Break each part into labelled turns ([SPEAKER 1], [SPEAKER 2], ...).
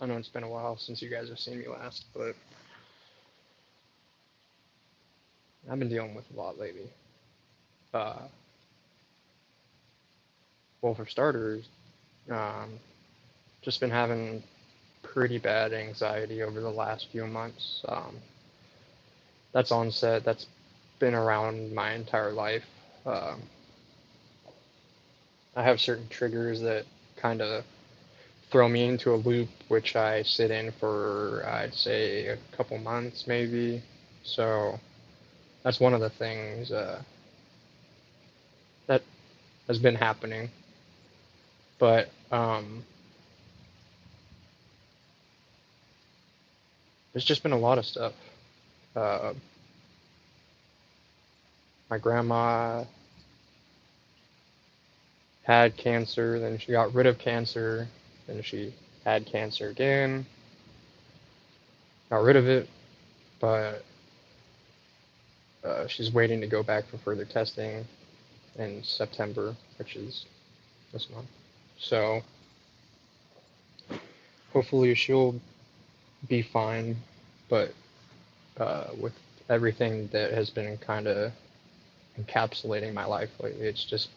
[SPEAKER 1] I know it's been a while since you guys have seen me last, but I've been dealing with a lot lately. Uh, well, for starters, um, just been having pretty bad anxiety over the last few months. That's onset. That's been around my entire life. Um, I have certain triggers that kind of throw me into a loop, which I sit in for, I'd say, a couple months maybe. So that's one of the things that has been happening. But there's just been a lot of stuff. Uh, my grandma had cancer, then she got rid of cancer, then she had cancer again, got rid of it, but she's waiting to go back for further testing in September, which is this month. So hopefully she'll be fine, but with everything that has been kind of encapsulating my life lately, it's just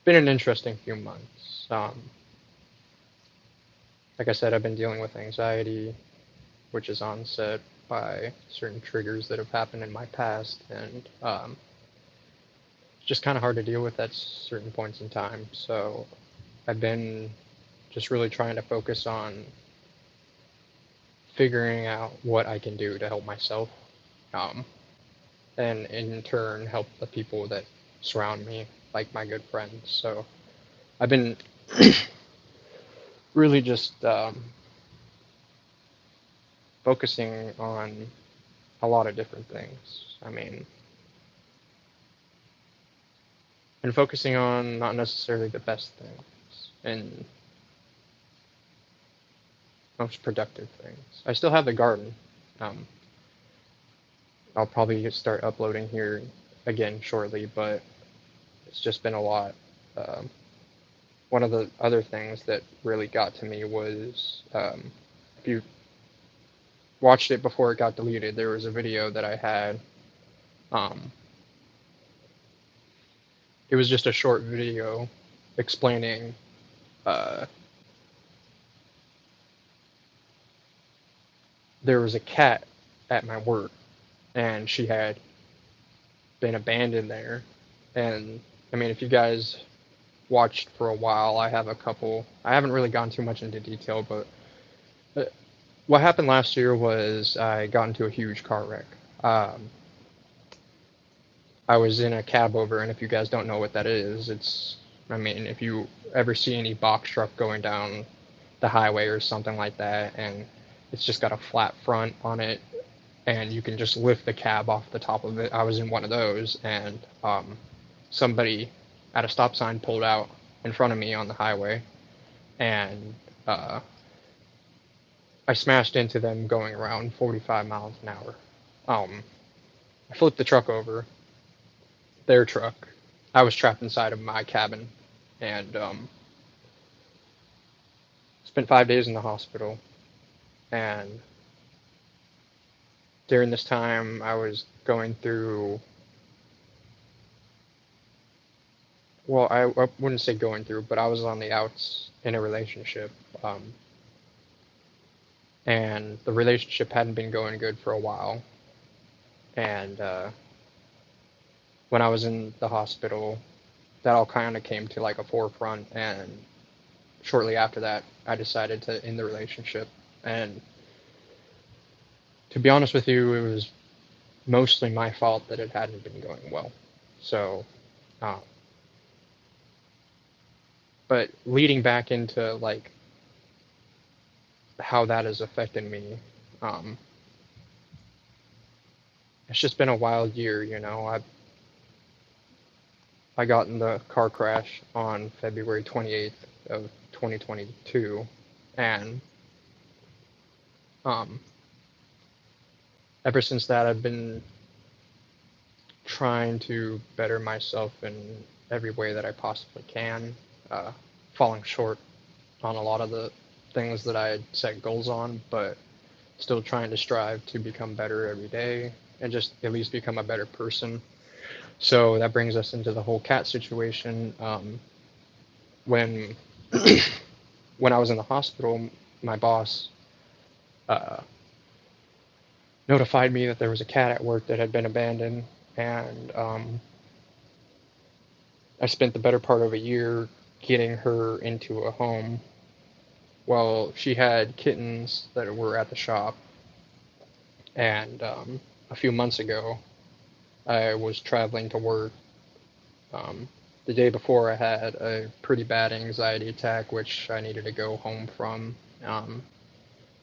[SPEAKER 1] been an interesting few months. Like I said, I've been dealing with anxiety, which is onset by certain triggers that have happened in my past, and it's just kind of hard to deal with at certain points in time. So I've been just really trying to focus on figuring out what I can do to help myself, um, and in turn help the people that surround me, like my good friends. So I've been really just focusing on a lot of different things. I mean, and focusing on not necessarily the best things and most productive things. I still have the garden. Um, I'll probably start uploading here again shortly, but it's just been a lot. Um, One of the other things that really got to me was if you watched it before it got deleted, there was a video that I had. Um, it was just a short video explaining uh, there was a cat at my work and she had been abandoned there. And I mean, if you guys watched for a while, I have a couple. I haven't really gone too much into detail, but uh, what happened last year was I got into a huge car wreck. Um, I was in a cab over, and if you guys don't know what that is, it's, I mean, if you ever see any box truck going down the highway or something like that, and it's just got a flat front on it, and you can just lift the cab off the top of it. I was in one of those, and somebody at a stop sign pulled out in front of me on the highway, and uh, I smashed into them going around 45 miles an hour. Um, I flipped the truck over, their truck. I was trapped inside of my cabin, and spent 5 days in the hospital. And during this time, I was going through. Well, I wouldn't say going through, but I was on the outs in a relationship, um, and the relationship hadn't been going good for a while. And when I was in the hospital, that all kind of came to like a forefront. And shortly after that, I decided to end the relationship. And to be honest with you, it was mostly my fault that it hadn't been going well. So, uh, but leading back into like how that has affected me, um, it's just been a wild year. I got in the car crash on February 28th of 2022, and um, ever since that, I've been trying to better myself in every way that I possibly can, uh, falling short on a lot of the things that I had set goals on, but still trying to strive to become better every day and just at least become a better person. So that brings us into the whole cat situation. When when I was in the hospital, my boss uh, notified me that there was a cat at work that had been abandoned, and I spent the better part of a year getting her into a home. Well, she had kittens that were at the shop, and a few months ago, I was traveling to work. Um, the day before, I had a pretty bad anxiety attack, which I needed to go home from.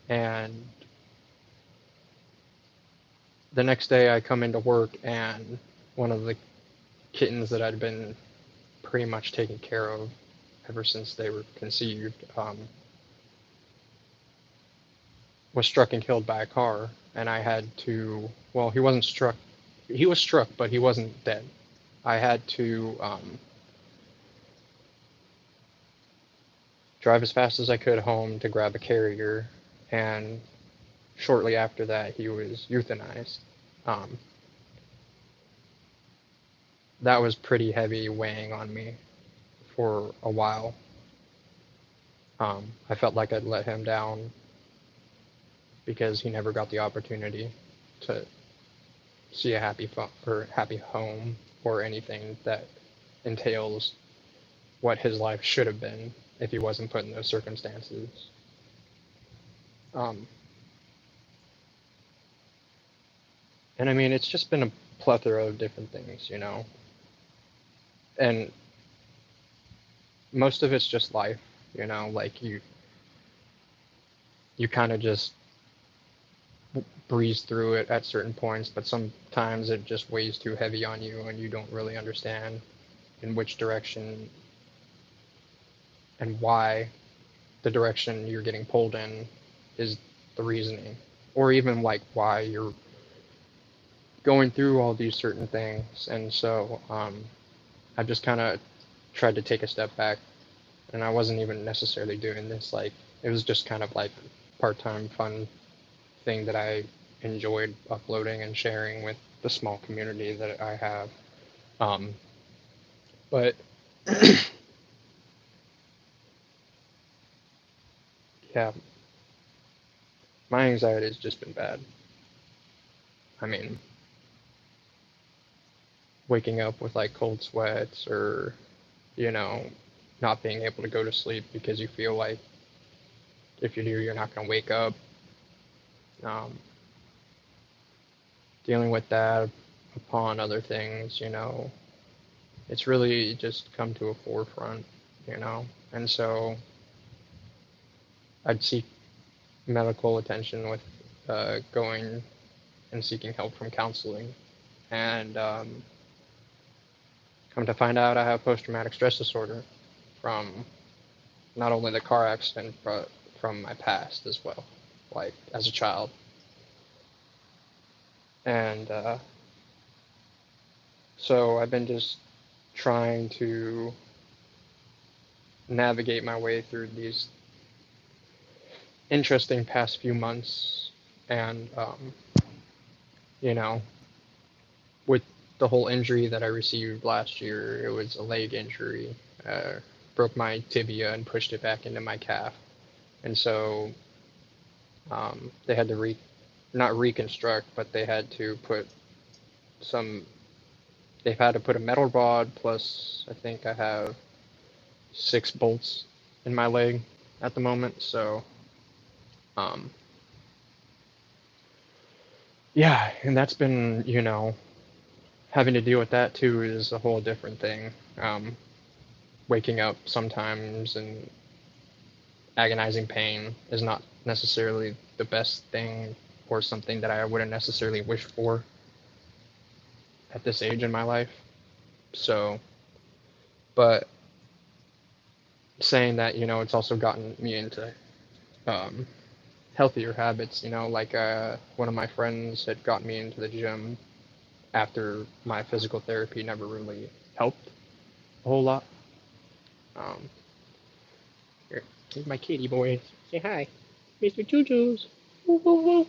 [SPEAKER 1] And the next day, I come into work, and one of the kittens that I'd been pretty much taken care of ever since they were conceived was struck and killed by a car. And I had to, well, he wasn't struck, he was struck, but he wasn't dead. I had to drive as fast as I could home to grab a carrier, and shortly after that, he was euthanized. Um, that was pretty heavy weighing on me for a while. I felt like I'd let him down because he never got the opportunity to see a or happy home or anything that entails what his life should have been if he wasn't put in those circumstances. Um, and I mean, it's just been a plethora of different things, you know, and most of it's just life, you know, like you kind of just breeze through it at certain points, but sometimes it just weighs too heavy on you and you don't really understand in which direction and why the direction you're getting pulled in is the reasoning, or even like why you're going through all these certain things. And so I just kind of tried to take a step back, and I wasn't even necessarily doing this. Like, it was just kind of like part-time fun thing that I enjoyed uploading and sharing with the small community that I have. Um, but yeah, my anxiety has just been bad. I mean, waking up with like cold sweats, or, you know, not being able to go to sleep because you feel like if you do, you're not going to wake up. Um, Dealing with that upon other things, you know, it's really just come to a forefront, you know. And so I'd seek medical attention with going and seeking help from counseling. And come to find out, I have post traumatic stress disorder from not only the car accident, but from my past as well, like as a child. And so I've been just trying to navigate my way through these interesting past few months. And, you know, with the whole injury that I received last year, it was a leg injury. Broke my tibia and pushed it back into my calf. And so they had to not reconstruct, but they had to put some, they've had to put a metal rod plus, I think I have 6 bolts in my leg at the moment. So, um, yeah, and that's been, you know, having to deal with that too is a whole different thing. Waking up sometimes and agonizing pain is not necessarily the best thing or something that I wouldn't necessarily wish for at this age in my life. So, but saying that, you know, it's also gotten me into um, healthier habits. You know, like one of my friends had got me into the gym after my physical therapy never really helped a whole lot. Um, Here's my kitty boy. Say hi. Mr. Choo-Choo's. Woo, woo, woo.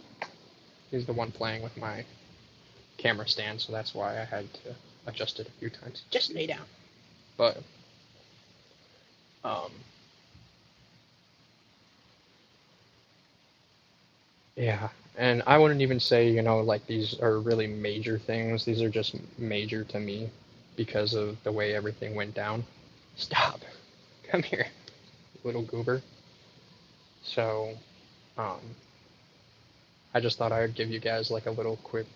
[SPEAKER 1] He's the one playing with my camera stand, so that's why I had to adjust it a few times. Just lay down. But, um, yeah. And I wouldn't even say, like these are really major things. These are just major to me because of the way everything went down. Stop. Come here, little goober. So, um, I just thought I would give you guys like a little quick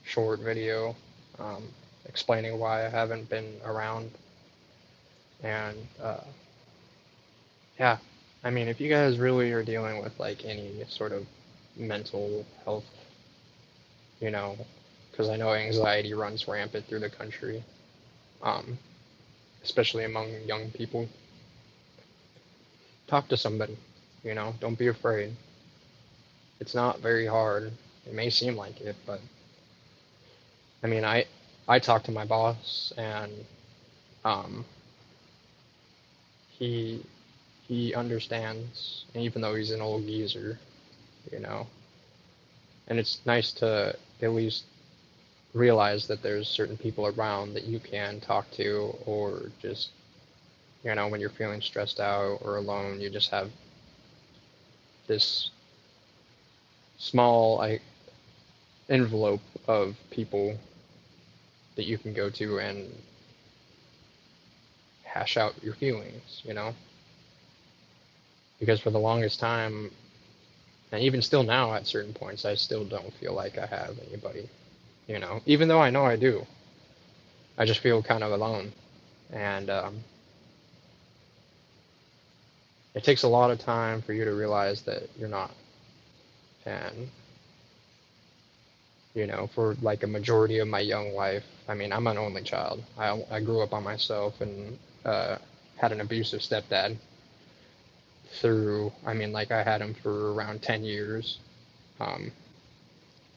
[SPEAKER 1] short video um, explaining why I haven't been around. And yeah, I mean, if you guys really are dealing with like any sort of mental health, you know, because I know anxiety runs rampant through the country, um, especially among young people, talk to somebody, don't be afraid. It's not very hard. It may seem like it, but I mean, I talked to my boss, and um, he he understands, even though he's an old geezer, you know. And it's nice to at least realize that there's certain people around that you can talk to, or just, when you're feeling stressed out or alone, you just have this small envelope of people that you can go to and hash out your feelings. Because for the longest time, and even still now at certain points, I still don't feel like I have anybody, even though I know I do. I just feel kind of alone. And it takes a lot of time for you to realize that you're not. And, for like a majority of my young life, I mean, I'm an only child. I grew up on myself and had an abusive stepdad I mean, like I had him for around 10 years. Um,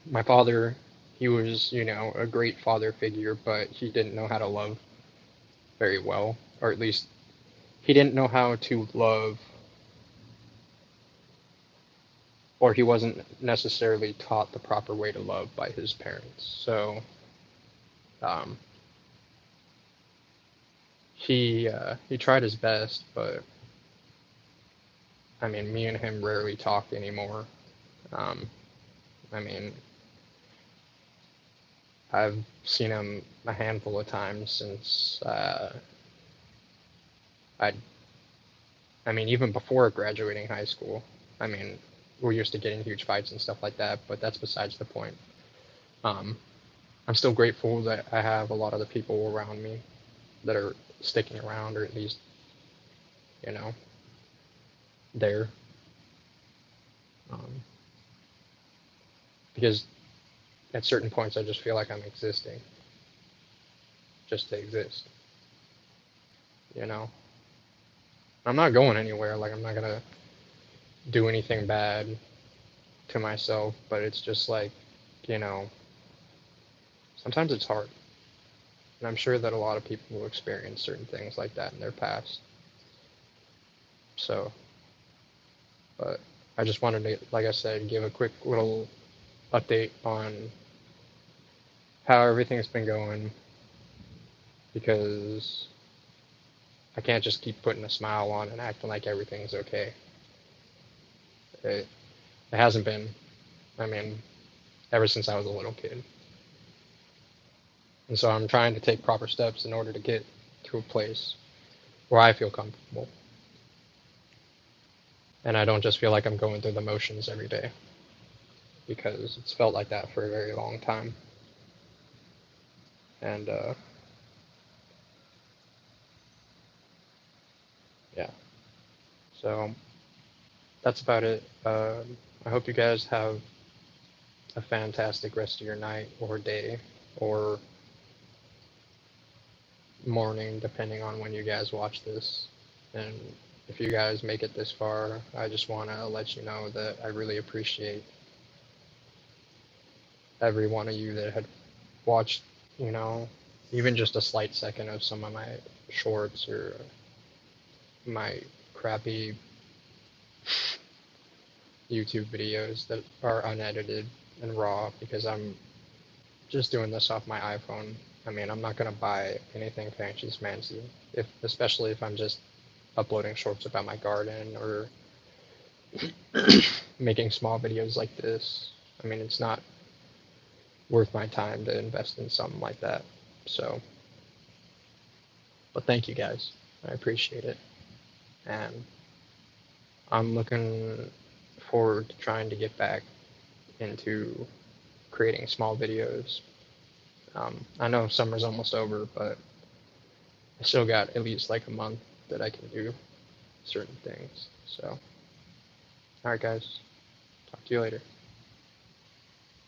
[SPEAKER 1] my father, he was, a great father figure, but he didn't know how to love very well, or at least he didn't know how to love, or he wasn't necessarily taught the proper way to love by his parents. So um, he tried his best, but I mean, me and him rarely talk anymore. Um, I mean, I've seen him a handful of times since I I mean, even before graduating high school. I mean, we're used to getting huge fights and stuff like that, but that's besides the point. Um, I'm still grateful that I have a lot of the people around me that are sticking around, or at least, you know, there. Um, because at certain points, I just feel like I'm existing just to exist. You know, I'm not going anywhere. Like, I'm not gonna do anything bad to myself, but it's just like, you know, sometimes it's hard. And I'm sure that a lot of people will experience certain things like that in their past. So, but I just wanted to, like I said, give a quick little update on how everything's been going, because I can't just keep putting a smile on and acting like everything's okay. It, it hasn't been. I mean, ever since I was a little kid. And so I'm trying to take proper steps in order to get to a place where I feel comfortable. And I don't just feel like I'm going through the motions every day, because it's felt like that for a very long time. And yeah, so that's about it. I hope you guys have a fantastic rest of your night or day or morning, depending on when you guys watch this. And if you guys make it this far, I just want to let you know that I really appreciate every one of you that had watched, you know, even just a slight second of some of my shorts or my crappy YouTube videos that are unedited and raw because I'm just doing this off my iPhone. I mean, I'm not gonna buy anything fancy, especially if I'm just uploading shorts about my garden or making small videos like this. I mean, it's not worth my time to invest in something like that. So, but thank you guys. I appreciate it. And I'm looking forward to trying to get back into creating small videos. I know summer's almost over, but I still got at least like a month that I can do certain things. So, all right, guys, talk to you later.